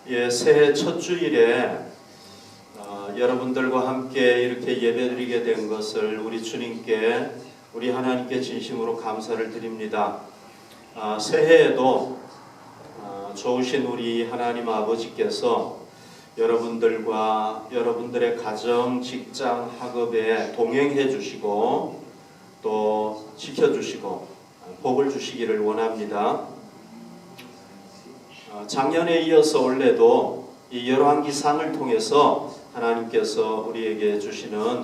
예, 새해 첫 주일에 여러분들과 함께 이렇게 예배드리게 된 것을 우리 하나님께 진심으로 감사를 드립니다. 새해에도 좋으신 우리 하나님 아버지께서 여러분들과 여러분들의 가정, 직장, 학업에 동행해 주시고 또 지켜주시고 복을 주시기를 원합니다. 작년에 이어서 올해도 이 열왕기상을 통해서 하나님께서 우리에게 주시는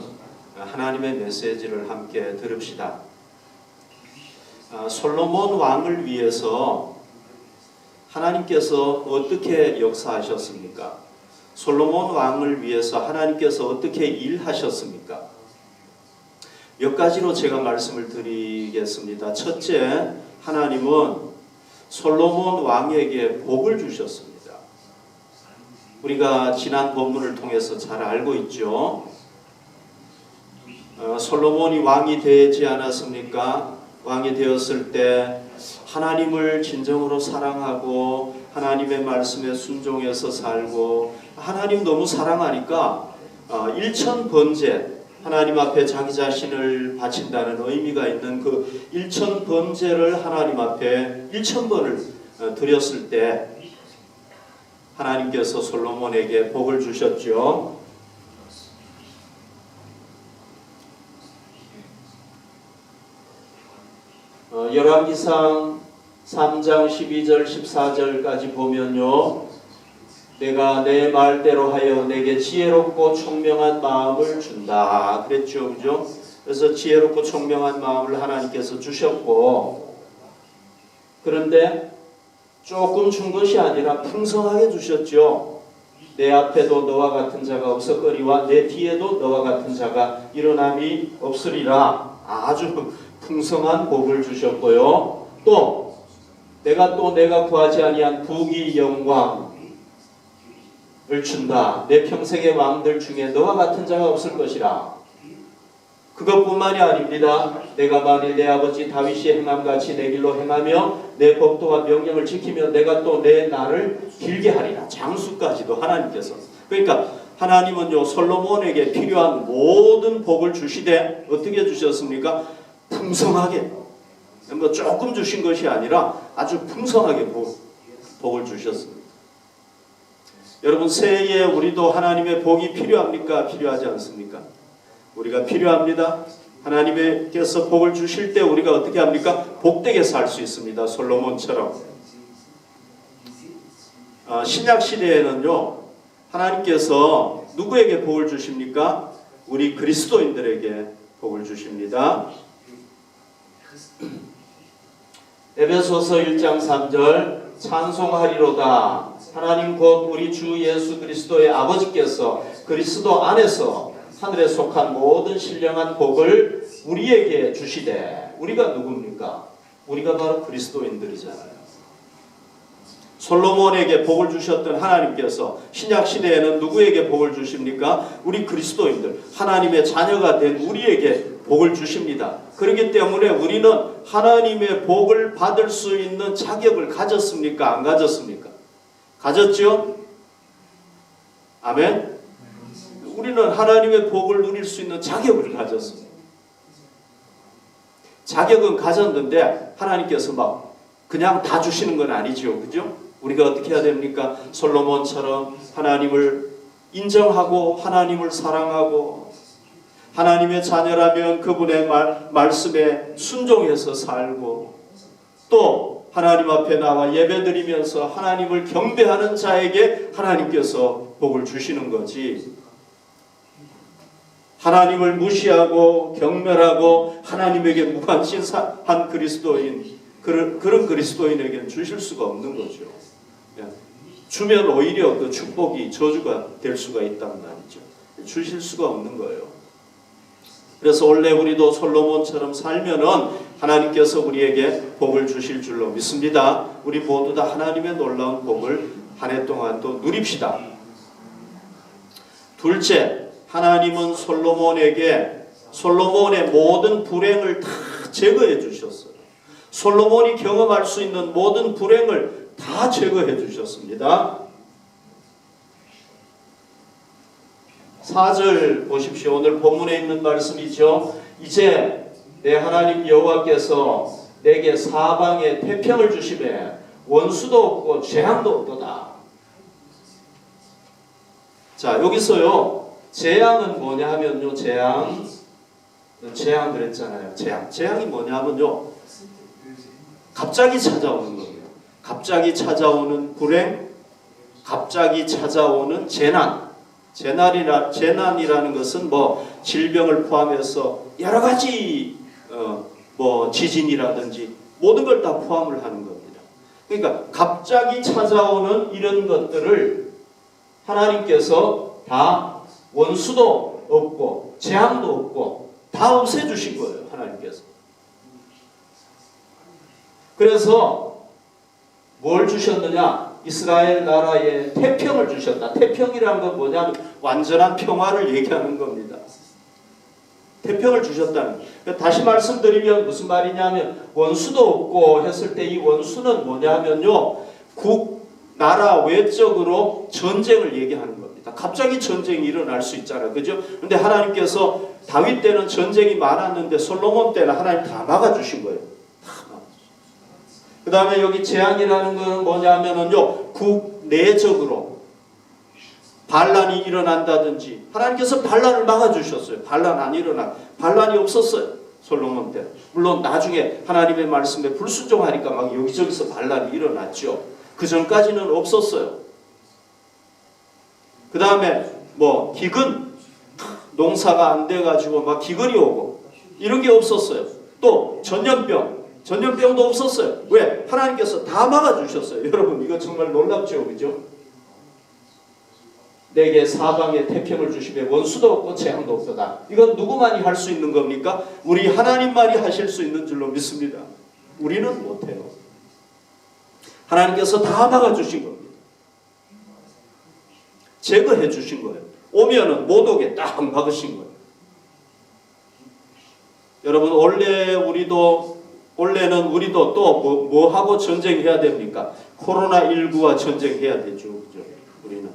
하나님의 메시지를 함께 들읍시다. 솔로몬 왕을 위해서 하나님께서 어떻게 역사하셨습니까? 솔로몬 왕을 위해서 하나님께서 어떻게 일하셨습니까? 몇 가지로 제가 말씀을 드리겠습니다. 첫째, 하나님은 솔로몬 왕에게 복을 주셨습니다. 우리가 지난 본문을 통해서 잘 알고 있죠. 솔로몬이 왕이 되지 않았습니까? 왕이 되었을 때 하나님을 진정으로 사랑하고 하나님의 말씀에 순종해서 살고 하나님 너무 사랑하니까 일천번제, 하나님 앞에 자기 자신을 바친다는 의미가 있는 그 일천번제를 하나님 앞에 1000번을 드렸을 때 하나님께서 솔로몬에게 복을 주셨죠. 열왕기상 3장 12절 14절까지 보면요, 내가 내 말대로 하여 내게 지혜롭고 총명한 마음을 준다 그랬죠, 그죠? 그래서 지혜롭고 총명한 마음을 하나님께서 주셨고, 그런데 조금 준 것이 아니라 풍성하게 주셨죠. 내 앞에도 너와 같은 자가 없었거니와 내 뒤에도 너와 같은 자가 일어남이 없으리라. 아주 풍성한 복을 주셨고요. 또 내가 구하지 아니한 부귀 영광 을 준다. 내 평생의 왕들 중에 너와 같은 자가 없을 것이라. 그것뿐만이 아닙니다. 내가 만일 내 아버지 다윗이 행함같이 내 길로 행하며 내 법도와 명령을 지키며 내가 또 내 날을 길게 하리라. 장수까지도 하나님께서. 그러니까 하나님은요, 솔로몬에게 필요한 모든 복을 주시되 어떻게 주셨습니까? 풍성하게. 뭐 조금 주신 것이 아니라 아주 풍성하게 복을 주셨습니다. 여러분, 새해에 우리도 하나님의 복이 필요합니까? 필요하지 않습니까? 우리가 필요합니다. 하나님께서 복을 주실 때 우리가 어떻게 합니까? 복되게 살 수 있습니다. 솔로몬처럼. 신약 시대에는요, 하나님께서 누구에게 복을 주십니까? 우리 그리스도인들에게 복을 주십니다. 에베소서 1장 3절 찬송하리로다. 하나님 곧 우리 주 예수 그리스도의 아버지께서 그리스도 안에서 하늘에 속한 모든 신령한 복을 우리에게 주시되, 우리가 누굽니까? 우리가 바로 그리스도인들이잖아요. 솔로몬에게 복을 주셨던 하나님께서 신약 시대에는 누구에게 복을 주십니까? 우리 그리스도인들, 하나님의 자녀가 된 우리에게 복을 주십니다. 그렇기 때문에 우리는 하나님의 복을 받을 수 있는 자격을 가졌습니까? 안 가졌습니까? 가졌죠? 아멘? 우리는 하나님의 복을 누릴 수 있는 자격을 가졌습니다. 자격은 가졌는데 하나님께서 막 그냥 다 주시는 건 아니죠. 그죠? 우리가 어떻게 해야 됩니까? 솔로몬처럼 하나님을 인정하고 하나님을 사랑하고 하나님의 자녀라면 그분의 말씀에 순종해서 살고, 또 하나님 앞에 나와 예배드리면서 하나님을 경배하는 자에게 하나님께서 복을 주시는 거지, 하나님을 무시하고 경멸하고 하나님에게 무관심한 그리스도인, 그런 그리스도인에게는 주실 수가 없는 거죠. 주면 오히려 그 축복이 저주가 될 수가 있단 말이죠. 주실 수가 없는 거예요. 그래서 원래 우리도 솔로몬처럼 살면은 하나님께서 우리에게 복을 주실 줄로 믿습니다. 우리 모두 다 하나님의 놀라운 복을 한 해 동안 또 누립시다. 둘째, 하나님은 솔로몬의 모든 불행을 다 제거해 주셨어요. 솔로몬이 경험할 수 있는 모든 불행을 다 제거해 주셨습니다. 4절 보십시오. 오늘 본문에 있는 말씀이죠. 이제 내 하나님 여호와께서 내게 사방에 태평을 주시매 원수도 없고 재앙도 없도다. 자, 여기서요. 재앙은 뭐냐 하면요. 재앙 그랬잖아요. 재앙이 뭐냐 하면요. 갑자기 찾아오는 거예요. 갑자기 찾아오는 불행, 갑자기 찾아오는 재난이라는 것은 뭐 질병을 포함해서 여러 가지 뭐 지진이라든지 모든 걸 다 포함을 하는 겁니다. 그러니까 갑자기 찾아오는 이런 것들을 하나님께서 다 원수도 없고 재앙도 없고 다 없애주신 거예요. 하나님께서. 그래서 뭘 주셨느냐? 이스라엘 나라에 태평을 주셨다. 태평이라는 건 뭐냐면 완전한 평화를 얘기하는 겁니다. 태평을 주셨다는 거예요. 다시 말씀드리면 무슨 말이냐면 원수도 없고 했을 때 이 원수는 뭐냐면요. 나라 외적으로 전쟁을 얘기하는 겁니다. 갑자기 전쟁이 일어날 수 있잖아요. 그죠? 근데 하나님께서 다윗 때는 전쟁이 많았는데 솔로몬 때는 하나님 다 막아주신 거예요. 그 다음에 여기 재앙이라는 건 뭐냐면요. 국내적으로 반란이 일어난다든지 하나님께서 반란을 막아주셨어요. 반란 안 일어나. 반란이 없었어요. 솔로몬 때. 물론 나중에 하나님의 말씀에 불순종하니까 막 여기저기서 반란이 일어났죠. 그 전까지는 없었어요. 그 다음에 뭐 기근, 농사가 안 돼가지고 막 기근이 오고 이런 게 없었어요. 또 전염병도 없었어요. 왜? 하나님께서 다 막아주셨어요. 여러분 이거 정말 놀랍죠, 그죠? 내게 사방에 태평을 주시며 원수도 없고 재앙도 없도다. 이건 누구만이 할 수 있는 겁니까? 우리 하나님만이 하실 수 있는 줄로 믿습니다. 우리는 못해요. 하나님께서 다 막아주신 겁니다. 제거해 주신 거예요. 오면은 못 오게 딱 막으신 거예요. 여러분 원래는 우리도 또 뭐 하고 전쟁해야 됩니까? 코로나19와 전쟁해야 되죠. 그죠? 우리는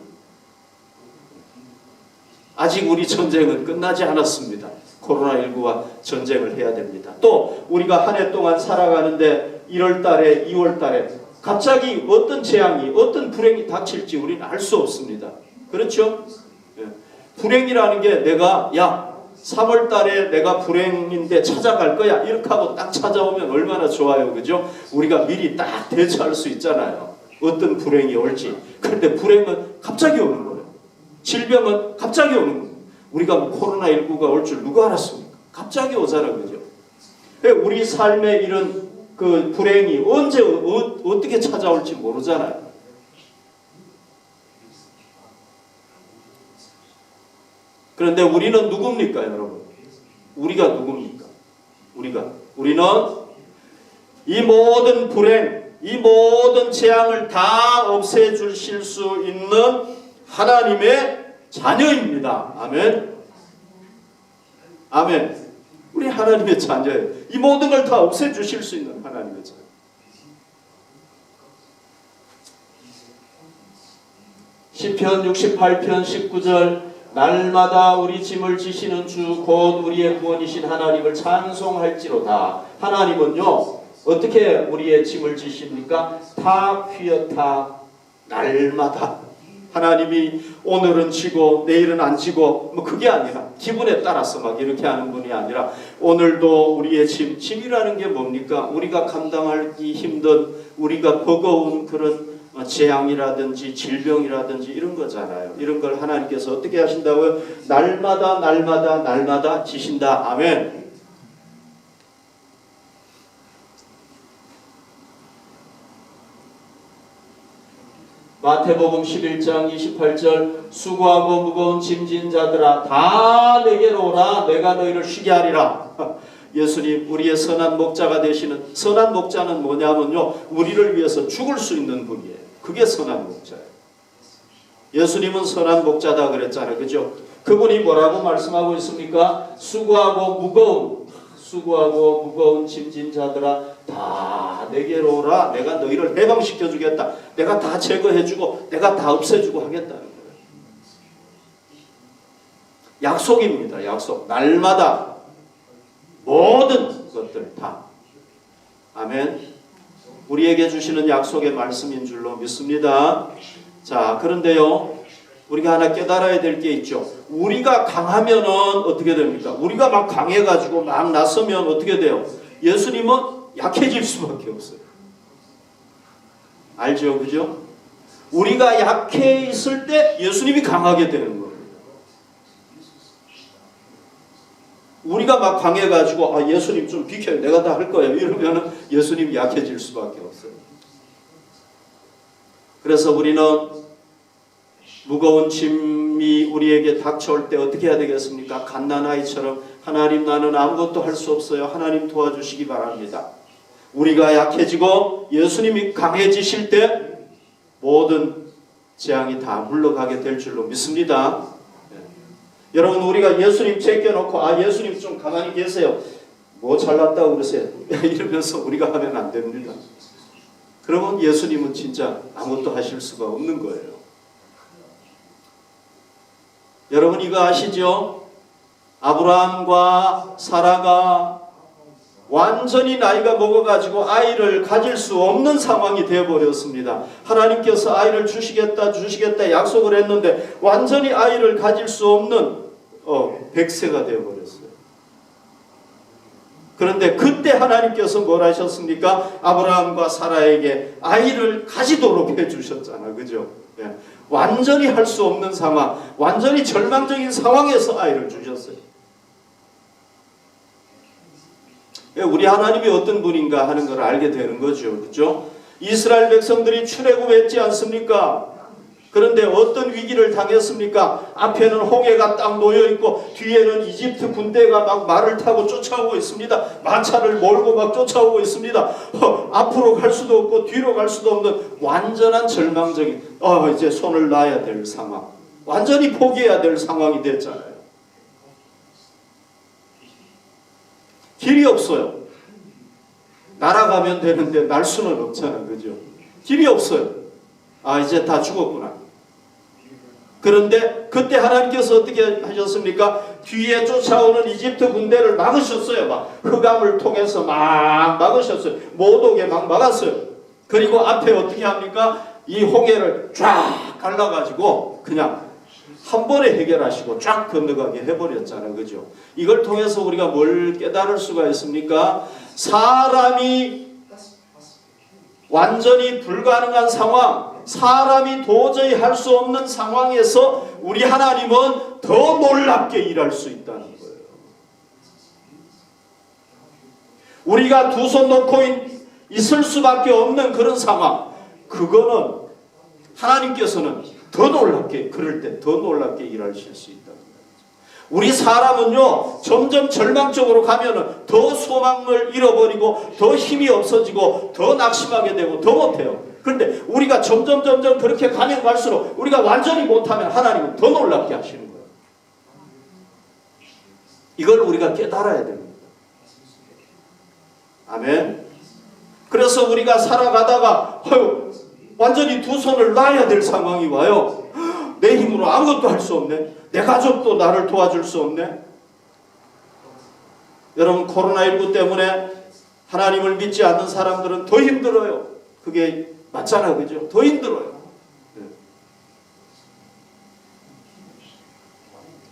아직 우리 전쟁은 끝나지 않았습니다. 코로나19와 전쟁을 해야 됩니다. 또 우리가 한 해 동안 살아가는데 1월달에 2월달에 갑자기 어떤 재앙이 어떤 불행이 닥칠지 우리는 알 수 없습니다. 그렇죠? 예. 불행이라는 게 내가 3월달에 내가 불행인데 찾아갈 거야 이렇게 하고 딱 찾아오면 얼마나 좋아요. 그죠? 우리가 미리 딱 대처할 수 있잖아요. 어떤 불행이 올지. 그런데 불행은 갑자기 오는 거예요. 질병은 갑자기 오는 거예요. 우리가 코로나19가 올 줄 누가 알았습니까? 갑자기 오자는 거죠. 우리 삶에 이런 그 불행이 언제 어떻게 찾아올지 모르잖아요. 그런데 우리는 누굽니까, 여러분? 우리가 누굽니까? 우리는 이 모든 불행, 이 모든 재앙을 다 없애주실 수 있는 하나님의 자녀입니다. 아멘. 아멘. 우리 하나님의 자녀예요. 이 모든 걸 다 없애주실 수 있는 하나님의 자녀. 시편 68편 19절 날마다 우리 짐을 지시는 주 곧 우리의 구원이신 하나님을 찬송할지로다. 하나님은요 어떻게 우리의 짐을 지십니까? 타 휘어타 날마다. 하나님이 오늘은 지고 내일은 안 지고 뭐 그게 아니라 기분에 따라서 막 이렇게 하는 분이 아니라 오늘도 우리의 짐이라는 게 뭡니까? 우리가 감당하기 힘든 우리가 버거운 그런 재앙이라든지 질병이라든지 이런 거잖아요. 이런 걸 하나님께서 어떻게 하신다고요? 날마다 지신다. 아멘. 마태복음 11장 28절 수고하고 무거운 짐진 자들아 다 내게로 오라 내가 너희를 쉬게 하리라. 예수님 우리의 선한 목자가 되시는 선한 목자는 뭐냐면요 우리를 위해서 죽을 수 있는 분이에요. 그게 선한 목자예요. 예수님은 선한 목자다 그랬잖아요. 그죠? 그분이 뭐라고 말씀하고 있습니까? 수고하고 무거운 짐진 자들아 다 내게로 오라. 내가 너희를 해방시켜 주겠다. 내가 다 제거해 주고 내가 다 없애 주고 하겠다는 거예요. 약속입니다. 약속. 날마다 모든 것들 다. 아멘. 우리에게 주시는 약속의 말씀인 줄로 믿습니다. 자, 그런데요, 우리가 하나 깨달아야 될 게 있죠. 우리가 강하면은 어떻게 됩니까? 우리가 막 강해가지고 막 나서면 어떻게 돼요? 예수님은 약해질 수밖에 없어요. 알죠? 그죠? 우리가 약해 있을 때 예수님이 강하게 되는 겁니다. 우리가 막 강해가지고 예수님 좀 비켜요. 내가 다 할 거예요. 이러면 예수님이 약해질 수밖에 없어요. 그래서 우리는 무거운 짐이 우리에게 닥쳐올 때 어떻게 해야 되겠습니까? 갓난아이처럼 하나님 나는 아무것도 할 수 없어요. 하나님 도와주시기 바랍니다. 우리가 약해지고 예수님이 강해지실 때 모든 재앙이 다 물러가게 될 줄로 믿습니다. 여러분 우리가 예수님 제껴놓고 예수님 좀 가만히 계세요. 뭐 잘났다고 그러세요. 이러면서 우리가 하면 안 됩니다. 그러면 예수님은 진짜 아무것도 하실 수가 없는 거예요. 여러분 이거 아시죠? 아브라함과 사라가 완전히 나이가 먹어가지고 아이를 가질 수 없는 상황이 되어버렸습니다. 하나님께서 아이를 주시겠다 약속을 했는데 완전히 아이를 가질 수 없는 100세가 되어버렸어요. 그런데 그때 하나님께서 뭘 하셨습니까? 아브라함과 사라에게 아이를 가지도록 해주셨잖아. 그죠? 예. 완전히 할 수 없는 상황, 완전히 절망적인 상황에서 아이를 주셨어요. 우리 하나님이 어떤 분인가 하는 걸 알게 되는 거죠. 그죠? 이스라엘 백성들이 출애굽했지 않습니까? 그런데 어떤 위기를 당했습니까? 앞에는 홍해가 딱 놓여있고 뒤에는 이집트 군대가 막 말을 타고 쫓아오고 있습니다. 마차를 몰고 막 쫓아오고 있습니다. 앞으로 갈 수도 없고 뒤로 갈 수도 없는 완전한 절망적인 이제 손을 놔야 될 상황, 완전히 포기해야 될 상황이 됐잖아요. 길이 없어요. 날아가면 되는데 날 수는 없잖아. 그죠? 길이 없어요. 이제 다 죽었구나. 그런데 그때 하나님께서 어떻게 하셨습니까? 뒤에 쫓아오는 이집트 군대를 막으셨어요. 막 흑암을 통해서 막 막으셨어요. 못 오게 막 막았어요. 그리고 앞에 어떻게 합니까? 이 홍해를 쫙 갈라가지고 그냥 한 번에 해결하시고 쫙 건너가게 해버렸잖아요. 그죠? 이걸 통해서 우리가 뭘 깨달을 수가 있습니까? 사람이 완전히 불가능한 상황, 사람이 도저히 할 수 없는 상황에서 우리 하나님은 더 놀랍게 일할 수 있다는 거예요. 우리가 두 손 놓고 있을 수밖에 없는 그런 상황, 그거는 하나님께서는 더 놀랍게, 그럴 때 더 놀랍게 일하실 수 있다. 우리 사람은요, 점점 절망적으로 가면은 더 소망을 잃어버리고, 더 힘이 없어지고, 더 낙심하게 되고, 더 못해요. 그런데 우리가 점점 그렇게 가면 갈수록 우리가 완전히 못하면 하나님은 더 놀랍게 하시는 거예요. 이걸 우리가 깨달아야 됩니다. 아멘. 그래서 우리가 살아가다가 완전히 두 손을 놔야 될 상황이 와요. 내 힘으로 아무것도 할 수 없네. 내 가족도 나를 도와줄 수 없네. 여러분 코로나19 때문에 하나님을 믿지 않는 사람들은 더 힘들어요. 그게 맞잖아요. 그죠? 더 힘들어요.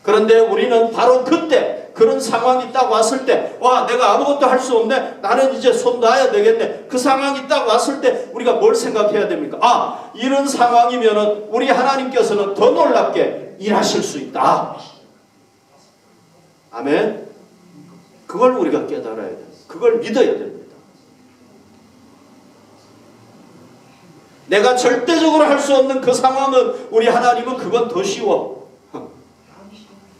그런데 우리는 바로 그때 그런 상황이 딱 왔을 때 내가 아무것도 할 수 없네. 나는 이제 손 놔야 되겠네. 그 상황이 딱 왔을 때 우리가 뭘 생각해야 됩니까? 이런 상황이면은 우리 하나님께서는 더 놀랍게 일하실 수 있다. 아멘. 그걸 우리가 깨달아야 돼요. 그걸 믿어야 됩니다. 내가 절대적으로 할 수 없는 그 상황은 우리 하나님은 그건 더 쉬워.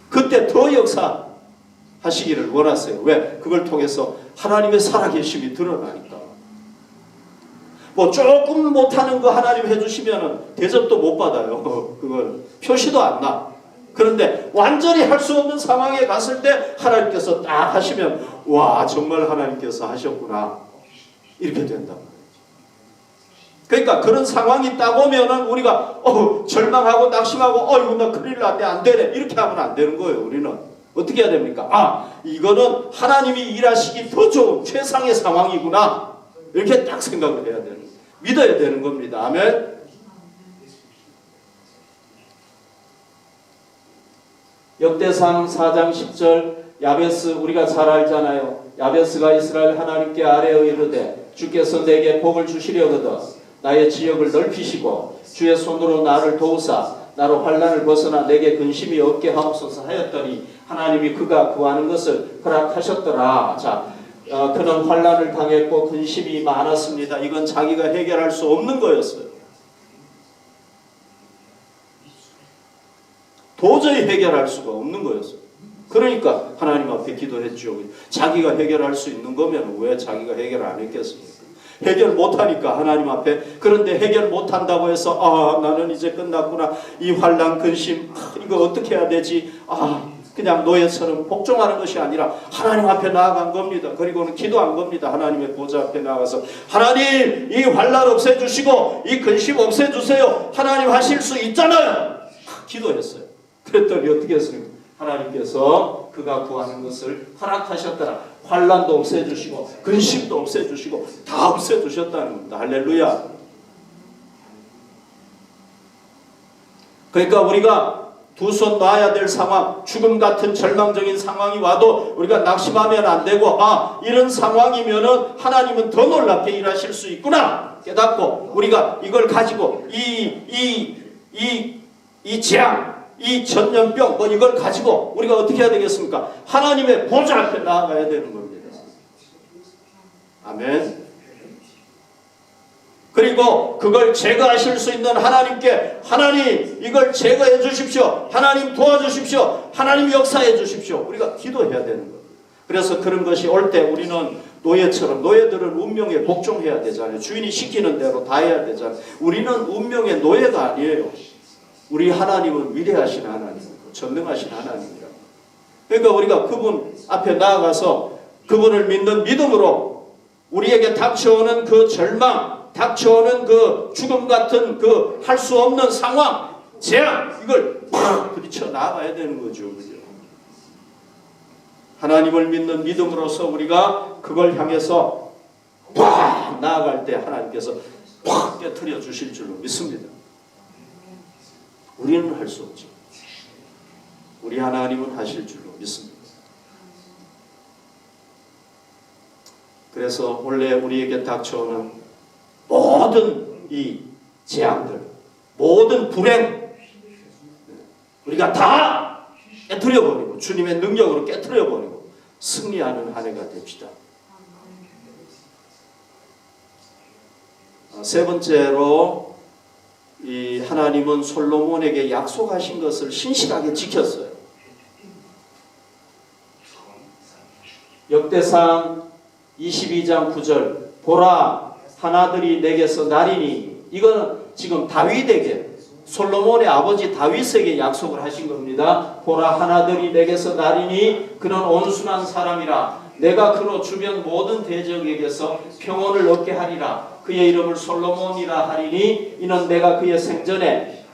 그때 더 역사하시기를 원하세요. 왜? 그걸 통해서 하나님의 살아계심이 드러나니까. 뭐 조금 못하는 거 하나님 해주시면 대접도 못 받아요. 그걸 표시도 안 나. 그런데 완전히 할 수 없는 상황에 갔을 때 하나님께서 딱 하시면 정말 하나님께서 하셨구나. 이렇게 된단 말이죠. 그러니까 그런 상황이 딱 오면은 우리가 절망하고 낙심하고 이거 나 큰일 났네 안 되네 이렇게 하면 안 되는 거예요. 우리는 어떻게 해야 됩니까? 이거는 하나님이 일하시기 더 좋은 최상의 상황이구나 이렇게 딱 생각을 해야 되는 거예요. 믿어야 되는 겁니다. 아멘. 역대상 4장 10절 야베스 우리가 잘 알잖아요. 야베스가 이스라엘 하나님께 아뢰어 이르되 주께서 내게 복을 주시려거든 나의 지역을 넓히시고 주의 손으로 나를 도우사 나로 환난을 벗어나 내게 근심이 없게 하옵소서 하였더니 하나님이 그가 구하는 것을 허락하셨더라. 자, 그는 환난을 당했고 근심이 많았습니다. 이건 자기가 해결할 수 없는 거였어요. 도저히 해결할 수가 없는 거였어요. 그러니까 하나님 앞에 기도했죠. 자기가 해결할 수 있는 거면 왜 자기가 해결 안 했겠습니까? 해결 못하니까 하나님 앞에. 그런데 해결 못한다고 해서 나는 이제 끝났구나. 이 환난 근심 이거 어떻게 해야 되지? 그냥 노예처럼 복종하는 것이 아니라 하나님 앞에 나아간 겁니다. 그리고는 기도한 겁니다. 하나님의 보좌 앞에 나가서 하나님 이 환난 없애주시고 이 근심 없애주세요. 하나님 하실 수 있잖아요. 기도했어요. 그랬더니 어떻게 했습니까? 하나님께서 그가 구하는 것을 허락하셨더라. 환난도 없애주시고 근심도 없애주시고 다 없애주셨다는 겁니다. 할렐루야. 그러니까 우리가 두 손 놔야 될 상황, 죽음 같은 절망적인 상황이 와도 우리가 낙심하면 안 되고 이런 상황이면은 하나님은 더 놀랍게 일하실 수 있구나 깨닫고 우리가 이걸 가지고 이 재앙 이 전염병 이걸 가지고 우리가 어떻게 해야 되겠습니까? 하나님의 보좌 앞에 나아가야 되는 겁니다. 아멘. 그리고 그걸 제거하실 수 있는 하나님께 하나님 이걸 제거해 주십시오. 하나님 도와주십시오. 하나님 역사해 주십시오. 우리가 기도해야 되는 거예요. 그래서 그런 것이 올 때 우리는 노예처럼 노예들은 운명에 복종해야 되잖아요. 주인이 시키는 대로 다 해야 되잖아요. 우리는 운명의 노예가 아니에요. 우리 하나님은 위대하신 하나님이고 전능하신 하나님이라고. 그러니까 우리가 그분 앞에 나아가서 그분을 믿는 믿음으로 우리에게 닥쳐오는 그 절망, 닥쳐오는 그 죽음 같은 그 할 수 없는 상황, 재앙 이걸 팍 부딪혀 나아가야 되는 거죠. 그죠? 하나님을 믿는 믿음으로서 우리가 그걸 향해서 팍 나아갈 때 하나님께서 팍 깨트려 주실 줄로 믿습니다. 우리는 할 수 없죠. 우리 하나님은 하실 줄로 믿습니다. 그래서 원래 우리에게 닥쳐오는 모든 이 재앙들, 모든 불행 우리가 다 깨트려버리고 주님의 능력으로 깨트려버리고 승리하는 한 해가 됩시다. 세 번째로 이 하나님은 솔로몬에게 약속하신 것을 신실하게 지켰어요. 역대상 22장 9절 보라 하나들이 내게서 나리니 이거는 지금 다윗에게 솔로몬의 아버지 다윗에게 약속을 하신 겁니다. 보라 하나들이 내게서 나리니 그는 온순한 사람이라 내가 그로 주변 모든 대적에게서 평온을 얻게 하리라. 그의 이름을 솔로몬이라 하리니 이는 내가 그의 생전에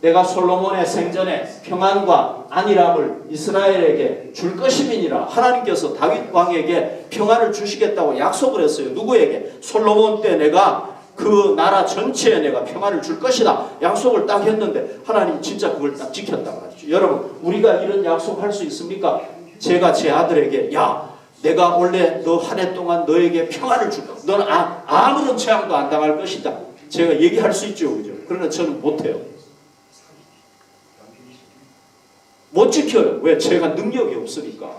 내가 솔로몬의 생전에 평안과 안일함을 이스라엘에게 줄 것임이니라. 하나님께서 다윗 왕에게 평안을 주시겠다고 약속을 했어요. 누구에게? 솔로몬 때 내가 그 나라 전체에 내가 평안을 줄 것이다. 약속을 딱 했는데 하나님 진짜 그걸 딱 지켰단 말이죠. 여러분 우리가 이런 약속할 수 있습니까? 제가 제 아들에게 내가 원래 너 한 해 동안 너에게 평안을 줄 거야. 너는 아무런 재앙도 안 당할 것이다. 제가 얘기할 수 있죠. 그죠? 그러나 저는 못해요. 못 지켜요. 왜? 제가 능력이 없으니까.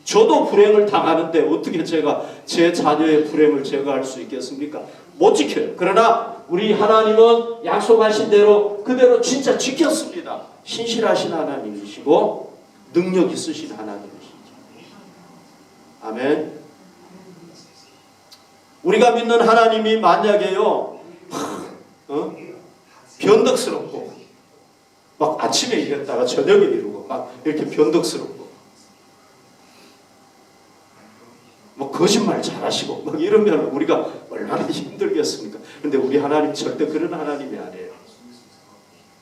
저도 불행을 당하는데 어떻게 제가 제 자녀의 불행을 제거할 수 있겠습니까? 못 지켜요. 그러나 우리 하나님은 약속하신 대로 그대로 진짜 지켰습니다. 신실하신 하나님이시고 능력 있으신 하나님이시죠. 아멘. 우리가 믿는 하나님이 만약에요 변덕스럽고 막 아침에 이랬다가 저녁에 이루고 막 이렇게 변덕스럽고 뭐 거짓말 잘하시고 막 이러면 우리가 얼마나 힘들겠습니까? 근데 우리 하나님 절대 그런 하나님이 아니에요.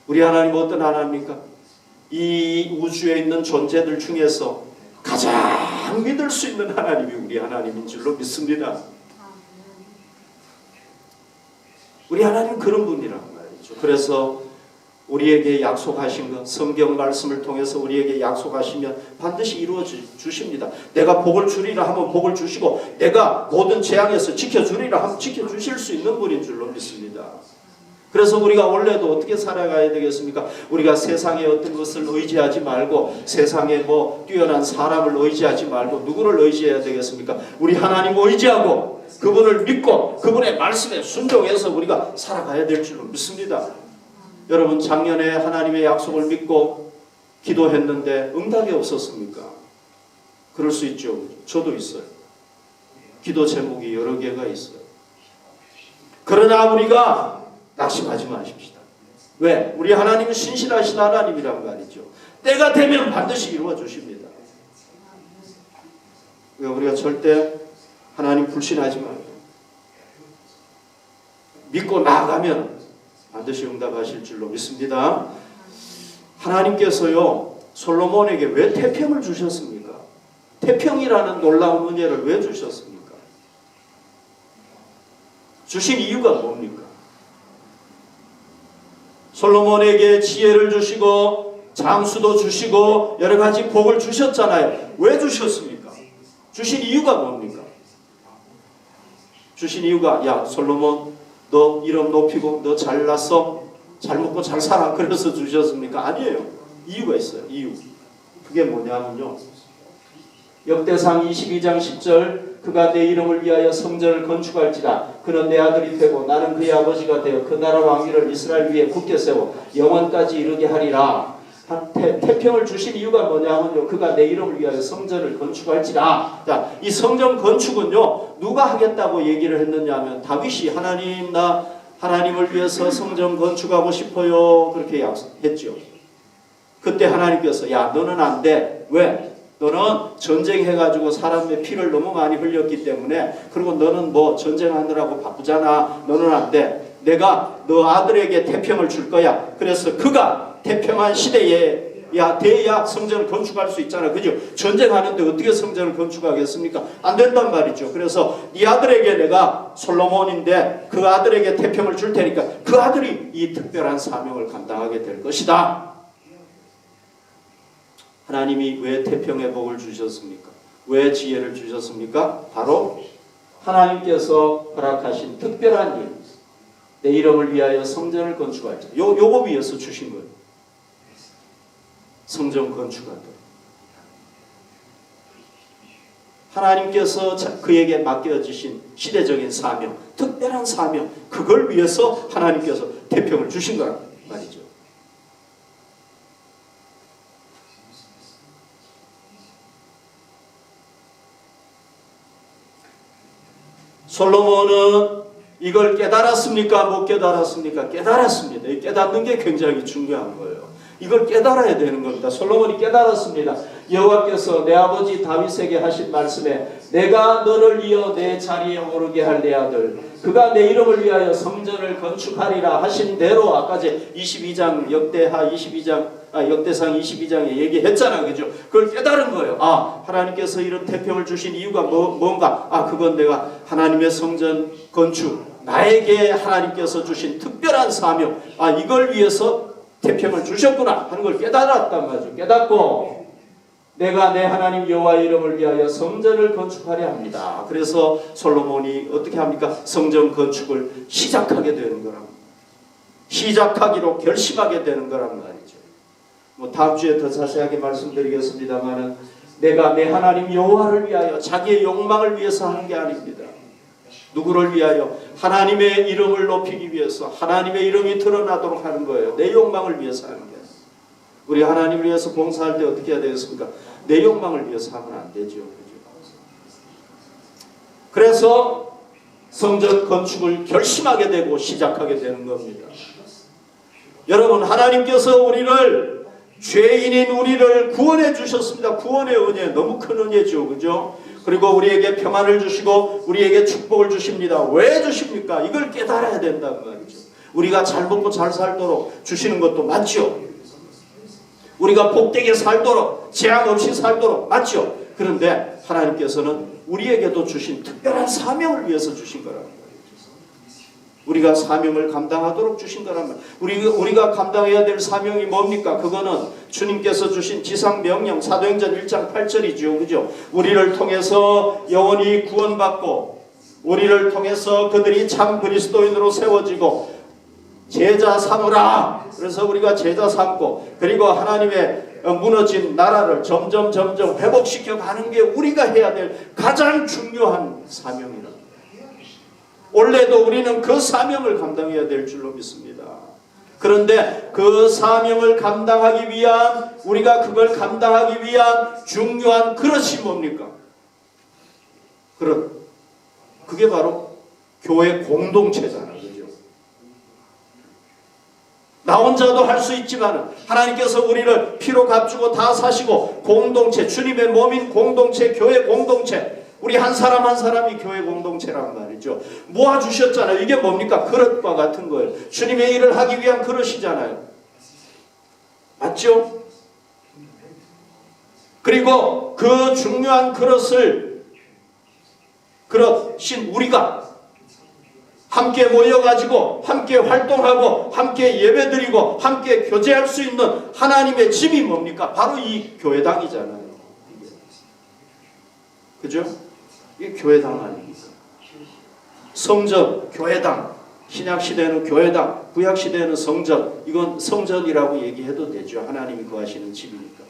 우리 하나님 어떤 하나님입니까? 이 우주에 있는 존재들 중에서 가장 믿을 수 있는 하나님이 우리 하나님인 줄로 믿습니다. 우리 하나님은 그런 분이란 말이죠. 그래서 우리에게 약속하신 것, 성경 말씀을 통해서 우리에게 약속하시면 반드시 이루어 주십니다. 내가 복을 주리라 하면 복을 주시고, 내가 모든 재앙에서 지켜주리라 하면 지켜주실 수 있는 분인 줄로 믿습니다. 그래서 우리가 원래도 어떻게 살아가야 되겠습니까? 우리가 세상의 어떤 것을 의지하지 말고, 세상에 뭐 뛰어난 사람을 의지하지 말고 누구를 의지해야 되겠습니까? 우리 하나님 의지하고 그분을 믿고 그분의 말씀에 순종해서 우리가 살아가야 될 줄로 믿습니다. 여러분, 작년에 하나님의 약속을 믿고 기도했는데 응답이 없었습니까? 그럴 수 있죠. 저도 있어요. 기도 제목이 여러 개가 있어요. 그러나 우리가 낙심하지 마십시다. 왜? 우리 하나님은 신실하신 하나님이란 말이죠. 때가 되면 반드시 이루어 주십니다. 우리가 절대 하나님 불신하지 말고 믿고 나아가면 반드시 응답하실 줄로 믿습니다. 하나님께서요, 솔로몬에게 왜 태평을 주셨습니까? 태평이라는 놀라운 은혜를 왜 주셨습니까? 주신 이유가 뭡니까? 솔로몬에게 지혜를 주시고 장수도 주시고 여러 가지 복을 주셨잖아요. 왜 주셨습니까? 주신 이유가 뭡니까? 주신 이유가, 야 솔로몬, 너 이름 높이고 너 잘났어, 잘 먹고 잘 살아, 그래서 주셨습니까? 아니에요. 이유가 있어요. 이유. 그게 뭐냐면요, 역대상 22장 10절, 그가 내 이름을 위하여 성전을 건축할지라. 그는 내 아들이 되고 나는 그의 아버지가 되어 그 나라 왕위를 이스라엘 위에 굳게 세워 영원까지 이르게 하리라. 태평을 주신 이유가 뭐냐면요, 그가 내 이름을 위하여 성전을 건축할지라. 자, 이 성전 건축은요, 누가 하겠다고 얘기를 했느냐 하면 다윗이 나 하나님을 위해서 성전 건축하고 싶어요, 그렇게 약속했죠. 그때 하나님께서, 야 너는 안 돼. 왜? 너는 전쟁해가지고 사람의 피를 너무 많이 흘렸기 때문에, 그리고 너는 뭐 전쟁하느라고 바쁘잖아. 너는 안 돼. 내가 너 아들에게 태평을 줄 거야. 그래서 그가 태평한 시대에 돼야 성전을 건축할 수 있잖아. 그죠? 전쟁하는데 어떻게 성전을 건축하겠습니까? 안 된단 말이죠. 그래서 네 아들에게, 내가 솔로몬인데 그 아들에게 태평을 줄 테니까 그 아들이 이 특별한 사명을 감당하게 될 것이다. 하나님이 왜 태평의 복을 주셨습니까? 왜 지혜를 주셨습니까? 바로 하나님께서 허락하신 특별한 일, 내 이름을 위하여 성전을 건축할지, 요거 위해서 주신 거예요. 성전 건축하도록 하나님께서 그에게 맡겨주신 시대적인 사명, 특별한 사명, 그걸 위해서 하나님께서 태평을 주신 거란 말이죠. 솔로몬은 이걸 깨달았습니까? 못 깨달았습니까? 깨달았습니다. 깨닫는 게 굉장히 중요한 거예요. 이걸 깨달아야 되는 겁니다. 솔로몬이 깨달았습니다. 여호와께서 내 아버지 다윗에게 하신 말씀에, 내가 너를 이어 내 자리에 오르게 할 내 아들, 그가 내 이름을 위하여 성전을 건축하리라 하신 대로, 아까 제 22장 역대상 22장에 얘기했잖아요. 그죠? 그걸 깨달은 거예요. 하나님께서 이런 태평을 주신 이유가 뭔가? 그건 내가 하나님의 성전 건축, 나에게 하나님께서 주신 특별한 사명, 이걸 위해서 태평을 주셨구나 하는 걸 깨달았단 말이죠. 깨닫고 내가 내 하나님 여호와의 이름을 위하여 성전을 건축하려 합니다. 그래서 솔로몬이 어떻게 합니까? 성전 건축을 시작하게 되는 거랍니다. 시작하기로 결심하게 되는 거란 말이죠. 다음 주에 더 자세하게 말씀드리겠습니다만은, 내가 내 하나님 여호와를 위하여, 자기의 욕망을 위해서 하는 게 아닙니다. 누구를 위하여? 하나님의 이름을 높이기 위해서, 하나님의 이름이 드러나도록 하는 거예요. 내 욕망을 위해서 하는 게. 우리 하나님을 위해서 봉사할 때 어떻게 해야 되겠습니까? 내 욕망을 위해서 하면 안 되죠. 그래서 성전 건축을 결심하게 되고 시작하게 되는 겁니다. 여러분, 하나님께서 죄인인 우리를 구원해 주셨습니다. 구원의 은혜, 너무 큰 은혜죠. 그죠? 그리고 우리에게 평안을 주시고 우리에게 축복을 주십니다. 왜 주십니까? 이걸 깨달아야 된다는 말이죠. 우리가 잘 먹고 잘 살도록 주시는 것도 맞죠. 우리가 복되게 살도록, 재앙 없이 살도록 맞죠. 그런데 하나님께서는 우리에게도 주신 특별한 사명을 위해서 주신 거란 말이에요. 우리가 사명을 감당하도록 주신 거란 말이에요. 우리가 감당해야 될 사명이 뭡니까? 그거는 주님께서 주신 지상 명령, 사도행전 1장 8절이죠. 그죠? 우리를 통해서 영원히 구원받고 우리를 통해서 그들이 참 그리스도인으로 세워지고 제자 삼으라. 그래서 우리가 제자 삼고 그리고 하나님의 무너진 나라를 점점 회복시켜 가는 게 우리가 해야 될 가장 중요한 사명이라. 원래도 우리는 그 사명을 감당해야 될 줄로 믿습니다. 그런데 그 사명을 감당하기 위한, 우리가 그걸 감당하기 위한 중요한 그릇이 뭡니까? 그릇. 그게 바로 교회 공동체잖아요. 그죠? 나 혼자도 할 수 있지만 하나님께서 우리를 피로 값주고 다 사시고 공동체, 주님의 몸인 공동체, 교회 공동체, 우리 한 사람 한 사람이 교회 공동체란 말이죠. 모아주셨잖아요. 이게 뭡니까? 그릇과 같은 거예요. 주님의 일을 하기 위한 그릇이잖아요. 맞죠? 그리고 그 중요한 그릇인 우리가 함께 모여가지고 함께 활동하고 함께 예배드리고 함께 교제할 수 있는 하나님의 집이 뭡니까? 바로 이 교회당이잖아요. 그죠? 이게 교회당 아닙니까? 성전, 교회당. 신약시대는 교회당, 구약시대는 성전. 이건 성전이라고 얘기해도 되죠. 하나님이 거하시는 집이니까.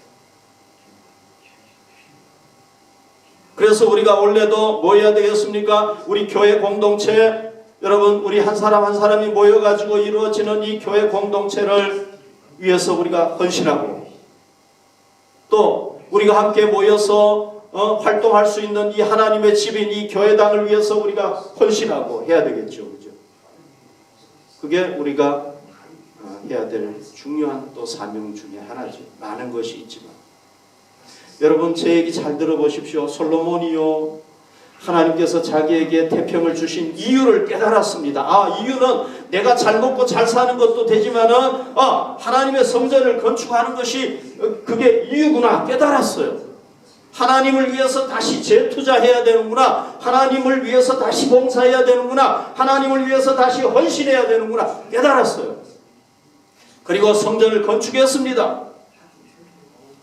그래서 우리가 원래도 뭐 해야 되겠습니까? 우리 교회 공동체, 여러분 우리 한 사람 한 사람이 모여가지고 이루어지는 이 교회 공동체를 위해서 우리가 헌신하고 또 우리가 함께 모여서 활동할 수 있는 이 하나님의 집인 이 교회당을 위해서 우리가 헌신하고 해야 되겠죠. 그죠? 그게 우리가 해야 될 중요한 또 사명 중에 하나죠. 많은 것이 있지만 여러분 제 얘기 잘 들어보십시오. 솔로몬이요 하나님께서 자기에게 태평을 주신 이유를 깨달았습니다. 이유는 내가 잘 먹고 잘 사는 것도 되지만은 하나님의 성전을 건축하는 것이 그게 이유구나 깨달았어요. 하나님을 위해서 다시 재투자해야 되는구나. 하나님을 위해서 다시 봉사해야 되는구나. 하나님을 위해서 다시 헌신해야 되는구나. 깨달았어요. 그리고 성전을 건축했습니다.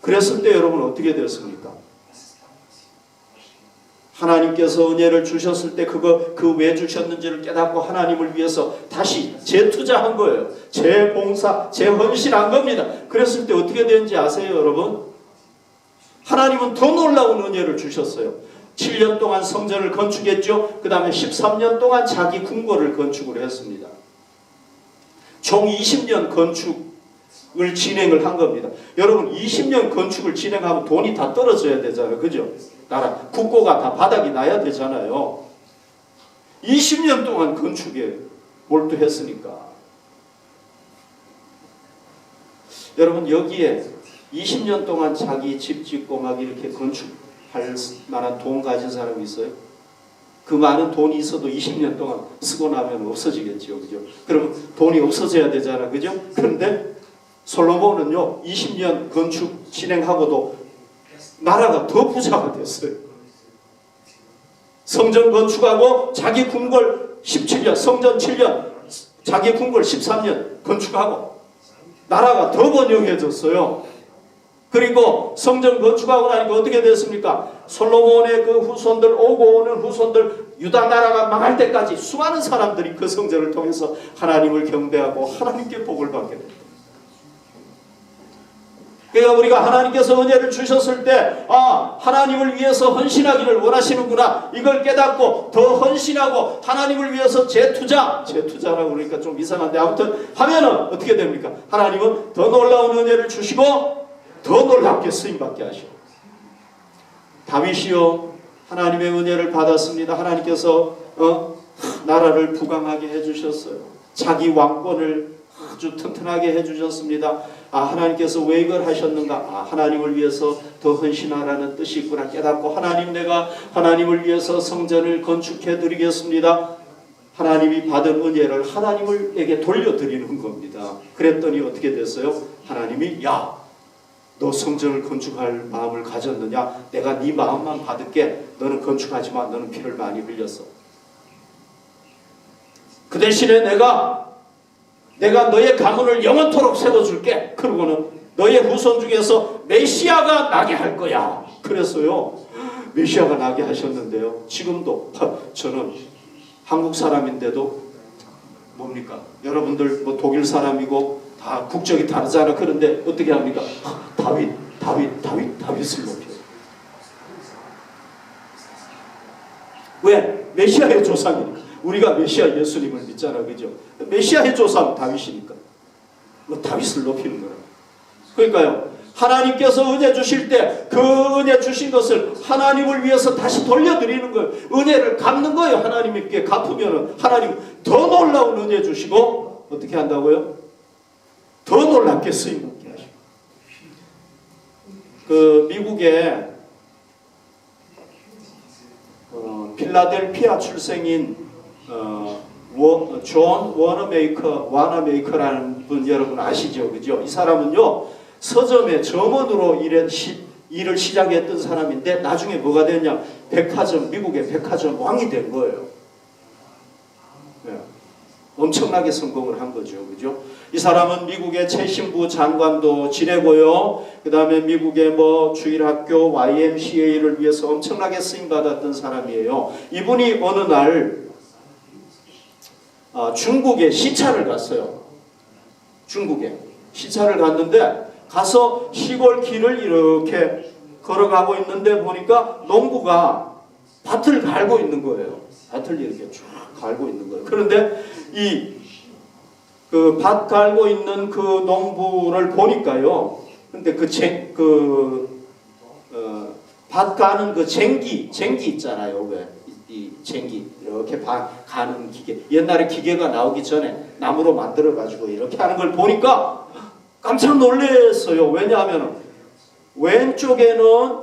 그랬을 때 여러분 어떻게 됐습니까? 하나님께서 은혜를 주셨을 때 그 왜 주셨는지를 깨닫고 하나님을 위해서 다시 재투자한 거예요. 재봉사, 재헌신한 겁니다. 그랬을 때 어떻게 되는지 아세요, 여러분? 하나님은 더 놀라운 은혜를 주셨어요. 7년 동안 성전을 건축했죠. 그 다음에 13년 동안 자기 궁궐을 건축을 했습니다. 총 20년 건축을 진행을 한 겁니다. 여러분 20년 건축을 진행하면 돈이 다 떨어져야 되잖아요. 그죠? 나라 국고가 다 바닥이 나야 되잖아요. 20년 동안 건축에 몰두했으니까. 여러분 여기에 20년 동안 자기 집 짓고 막 이렇게 건축할 만한 돈 가진 사람이 있어요? 그 많은 돈이 있어도 20년 동안 쓰고 나면 없어지겠죠. 그죠? 그럼 돈이 없어져야 되잖아. 그죠? 그런데 솔로몬은요 20년 건축 진행하고도 나라가 더 부자가 됐어요. 성전 건축하고 자기 궁궐 17년, 성전 7년, 자기 궁궐 13년 건축하고 나라가 더 번영해졌어요. 그리고 성전 건축하고 나니까 어떻게 됐습니까? 솔로몬의 그 후손들, 오고 오는 후손들, 유다 나라가 망할 때까지 수많은 사람들이 그 성전을 통해서 하나님을 경배하고 하나님께 복을 받게 됩니다. 그러니까 우리가 하나님께서 은혜를 주셨을 때 하나님을 위해서 헌신하기를 원하시는구나. 이걸 깨닫고 더 헌신하고 하나님을 위해서 재투자라고 그러니까 좀 이상한데 아무튼 하면은 어떻게 됩니까? 하나님은 더 놀라운 은혜를 주시고 더 놀랍게 쓰임받게 하시고 다윗이요 하나님의 은혜를 받았습니다. 하나님께서 나라를 부강하게 해주셨어요. 자기 왕권을 아주 튼튼하게 해주셨습니다. 아, 하나님께서 왜 이걸 하셨는가? 아, 하나님을 위해서 더 헌신하라는 뜻이 있구나 깨닫고, 하나님, 내가 하나님을 위해서 성전을 건축해 드리겠습니다. 하나님이 받은 은혜를 하나님에게 돌려드리는 겁니다. 그랬더니 어떻게 됐어요? 하나님이, 야, 너 성전을 건축할 마음을 가졌느냐? 내가 네 마음만 받을게. 너는 건축하지만 너는 피를 많이 흘렸어. 그 대신에 내가 너의 가문을 영원토록 세워줄게. 그러고는 너의 후손 중에서 메시아가 나게 할 거야. 그랬어요. 메시아가 나게 하셨는데요. 지금도 저는 한국 사람인데도 뭡니까? 여러분들 뭐 독일 사람이고 다 국적이 다르잖아. 그런데 어떻게 합니까? 다윗을 높여요. 왜? 메시아의 조상이니까. 우리가 메시아 예수님을 믿잖아, 그죠? 메시아의 조상 다윗이니까 뭐 다윗을 높이는 거라. 그러니까요, 하나님께서 은혜 주실 때 그 은혜 주신 것을 하나님을 위해서 다시 돌려드리는 거예요. 은혜를 갚는 거예요. 하나님께 갚으면 하나님 더 놀라운 은혜 주시고 어떻게 한다고요? 더 놀랍게 쓰임받게 하시고. 그 미국의 필라델피아 출생인 존 와너메이커라는 분 여러분 아시죠? 그죠? 이 사람은요, 서점의 점원으로 일을 시작했던 사람인데 나중에 뭐가 됐냐? 미국의 백화점 왕이 된 거예요. 네. 엄청나게 성공을 한 거죠. 그죠? 이 사람은 미국의 최신부 장관도 지내고요. 그 다음에 미국의 주일학교 YMCA를 위해서 엄청나게 쓰임받았던 사람이에요. 이분이 어느 날 중국에 시차를 갔어요. 중국에 시차를 갔는데 가서 시골 길을 이렇게 걸어가고 있는데 보니까 농부가 밭을 갈고 있는 거예요. 밭을 이렇게 쭉 갈고 있는 거예요. 그런데 그 밭 갈고 있는 그 농부를 보니까요. 근데 밭 가는 그 쟁기 있잖아요. 왜? 이 쟁기 이렇게 가는 기계. 옛날에 기계가 나오기 전에 나무로 만들어 가지고 이렇게 하는 걸 보니까 깜짝 놀랐어요. 왜냐하면 왼쪽에는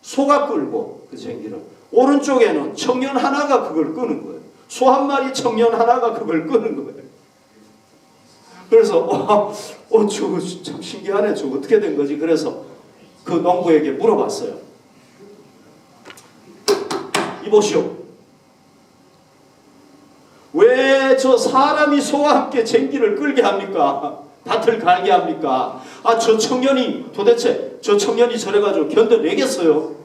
소가 끌고 그 쟁기를, 오른쪽에는 청년 하나가 그걸 끄는 거예요. 소 한 마리 청년 하나가 그걸 끄는 거예요. 그래서 저거 참 신기하네. 저거 어떻게 된 거지? 그래서 그 농부에게 물어봤어요. 이보시오. 왜 저 사람이 소와 함께 쟁기를 끌게 합니까? 밭을 갈게 합니까? 저 청년이 저래가지고 견뎌내겠어요?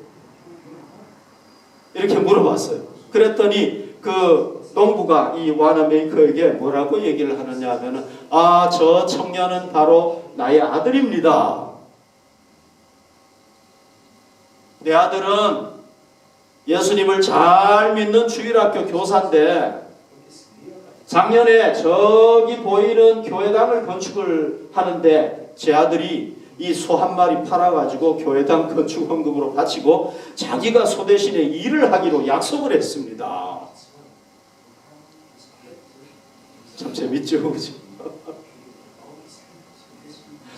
이렇게 물어봤어요. 그랬더니 그 농부가 이 와나메이커에게 뭐라고 얘기를 하느냐 하면은, 저 청년은 바로 나의 아들입니다. 내 아들은 예수님을 잘 믿는 주일학교 교사인데 작년에 저기 보이는 교회당을 건축을 하는데 제 아들이 이 소 한 마리 팔아가지고 교회당 건축 헌금으로 바치고 자기가 소 대신에 일을 하기로 약속을 했습니다. 참 재밌죠, 그죠?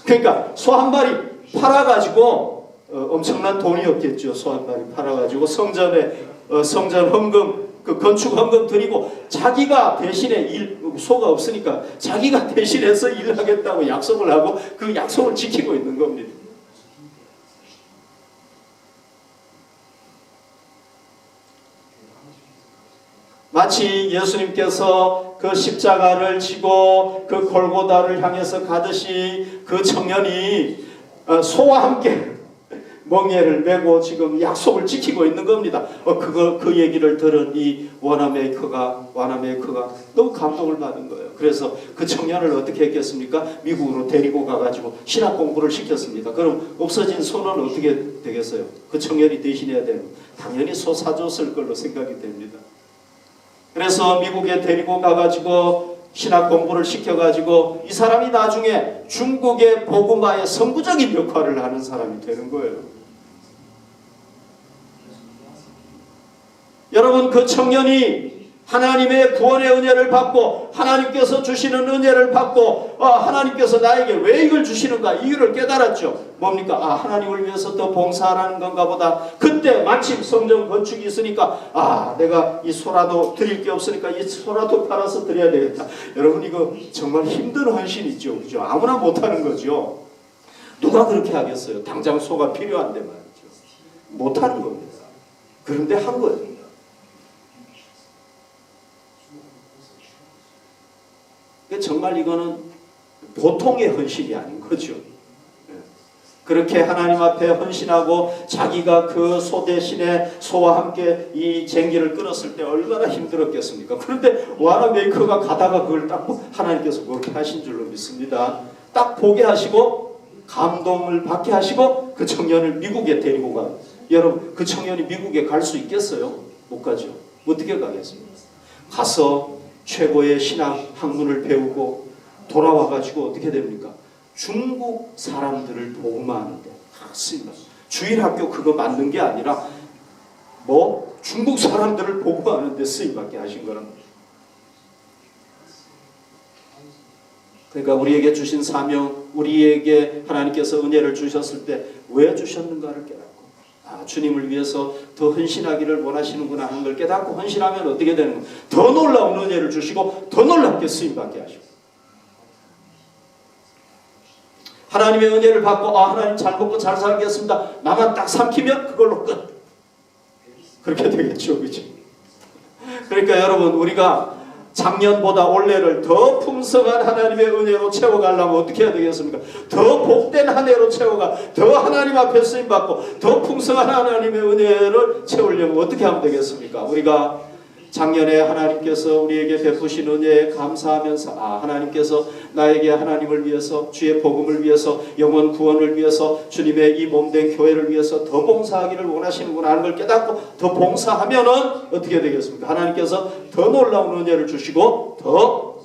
그러니까 소 한 마리 팔아가지고 엄청난 돈이었겠죠. 소 한 마리 팔아가지고 성전 헌금, 그 건축 헌금 드리고 자기가 대신에 소가 없으니까 자기가 대신해서 일하겠다고 약속을 하고 그 약속을 지키고 있는 겁니다. 마치 예수님께서 그 십자가를 지고 그 골고다를 향해서 가듯이 그 청년이 소와 함께 멍에를 메고 지금 약속을 지키고 있는 겁니다. 그 얘기를 들은 이 와나메이커가 너무 감동을 받은 거예요. 그래서 그 청년을 어떻게 했겠습니까? 미국으로 데리고 가가지고 신학 공부를 시켰습니다. 그럼 없어진 소는 어떻게 되겠어요? 그 청년이 대신해야 되는, 당연히 소 사줬을 걸로 생각이 됩니다. 그래서 미국에 데리고 가가지고 신학 공부를 시켜가지고 이 사람이 나중에 중국의 복음화의 선구적인 역할을 하는 사람이 되는 거예요. 여러분, 그 청년이 하나님의 구원의 은혜를 받고 하나님께서 주시는 은혜를 받고 하나님께서 나에게 왜 이걸 주시는가 이유를 깨달았죠. 뭡니까? 하나님을 위해서 더 봉사하라는 건가 보다. 그때 마침 성전 건축이 있으니까 내가 이 소라도 드릴 게 없으니까 이 소라도 팔아서 드려야 되겠다. 여러분 이거 정말 힘든 헌신이죠. 그죠? 아무나 못하는 거죠. 누가 그렇게 하겠어요? 당장 소가 필요한데 말이죠. 못하는 겁니다. 그런데 한 거예요. 정말 이거는 보통의 헌신이 아닌 거죠. 그렇게 하나님 앞에 헌신하고 자기가 그 소 대신에 소와 함께 이 쟁기를 끊었을 때 얼마나 힘들었겠습니까? 그런데 와나 메이커가 가다가 그걸 딱 하나님께서 그렇게 하신 줄로 믿습니다. 딱 보게 하시고 감동을 받게 하시고 그 청년을 미국에 데리고 가요. 여러분 그 청년이 미국에 갈 수 있겠어요? 못 가죠. 어떻게 가겠습니까? 가서 최고의 신학 학문을 배우고 돌아와가지고 어떻게 됩니까? 중국 사람들을 복음하는데 주일학교 그거 만든 게 아니라 중국 사람들을 복음하는데 쓰임받게 하신 거는. 그러니까 우리에게 주신 사명, 우리에게 하나님께서 은혜를 주셨을 때 왜 주셨는가를 깨닫고 주님을 위해서 더 헌신하기를 원하시는구나 하는 걸 깨닫고 헌신하면 어떻게 되는 거예요? 더 놀라운 은혜를 주시고 더 놀랍게 쓰임받게 하시고 하나님의 은혜를 받고 하나님 잘 먹고 잘 살겠습니다. 나만 딱 삼키면 그걸로 끝. 그렇게 되겠죠. 그죠? 그러니까 여러분 우리가 작년보다 올해를 더 풍성한 하나님의 은혜로 채워가려면 어떻게 해야 되겠습니까? 더 복된 한 해로 더 하나님 앞에 쓰임받고 더 풍성한 하나님의 은혜를 채우려면 어떻게 하면 되겠습니까? 우리가 작년에 하나님께서 우리에게 베푸신 은혜에 감사하면서 하나님께서 나에게 하나님을 위해서 주의 복음을 위해서 영원 구원을 위해서 주님의 이 몸된 교회를 위해서 더 봉사하기를 원하시는구나 하는 걸 깨닫고 더 봉사하면은 어떻게 되겠습니까? 하나님께서 더 놀라운 은혜를 주시고 더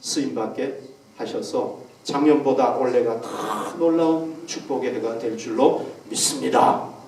쓰임받게 하셔서 작년보다 올해가 더 놀라운 축복의 해가 될 줄로 믿습니다.